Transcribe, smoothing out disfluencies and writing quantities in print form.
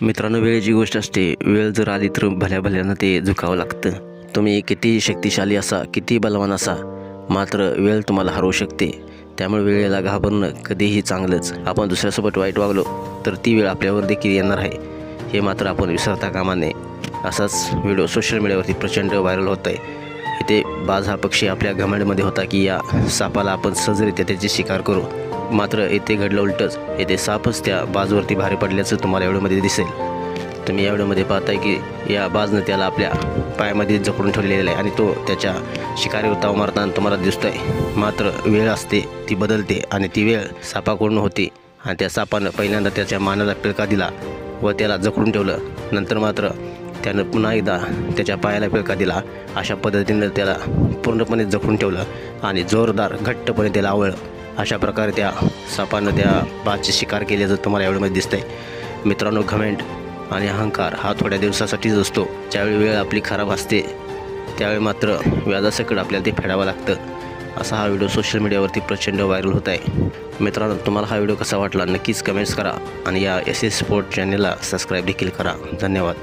मित्रांनो, वेळेची गोष्ट असते. वेळ जर आली तर भल्या भल्यानं ते झुकावं लागतं. तुम्ही किती शक्तिशाली असा, किती बलवान असा, मात्र वेळ तुम्हाला हरवू शकते. त्यामुळे वेळेला घाबरणं कधीही चांगलंच. आपण दुसऱ्यासोबत वाईट वागलो तर ती वेळ आपल्यावर देखील येणार आहे, हे मात्र आपण विसरता कामा नये. असाच व्हिडिओ सोशल मीडियावरती प्रचंड व्हायरल होत आहे. इथे बाज हा पक्षी आपल्या घमंडमध्ये होता की या सापाला आपण सहजरित्या त्याची शिकार करू. मात्र येथे घडलं उलटंच. येथे सापच त्या बाजवरती भारी पडल्याचं तुम्हाला व्हिडिओमध्ये दिसेल. तुम्ही या व्हिडिओमध्ये पाहताय की या बाजनं त्याला आपल्या पायामध्ये जखडून ठेवलेलं आहे आणि तो त्याच्या शिकारीवर ताव मारताना तुम्हाला दिसतोय. मात्र वेळ असते, ती बदलते आणि ती वेळ सापाकडून होती आणि त्या सापानं पहिल्यांदा त्याच्या मानाला पिळका दिला व त्याला जखडून ठेवलं. नंतर मात्र त्यानं पुन्हा एकदा त्याच्या पायाला पिळका दिला. अशा पद्धतीनं त्याला पूर्णपणे जखडून ठेवलं आणि जोरदार घट्टपणे त्याला आवळलं. अशा प्रकारे त्या सापानं त्या बाजची शिकार केल्याचं तुम्हाला एवढ्यामध्ये दिसतंय. मित्रांनो, घमेंड आणि अहंकार हा थोड्या दिवसासाठीच असतो. ज्यावेळी वेळ आपली खराब असते त्यावेळी मात्र व्याजासकट आपल्याला ते फेडावं लागतं. असा हा व्हिडिओ सोशल मीडियावरती प्रचंड व्हायरल होत आहे. मित्रांनो, तुम्हाला हा व्हिडिओ कसा वाटला नक्कीच कमेंट्स करा आणि या SS स्पोर्ट चॅनलला सबस्क्राईब देखील करा. धन्यवाद.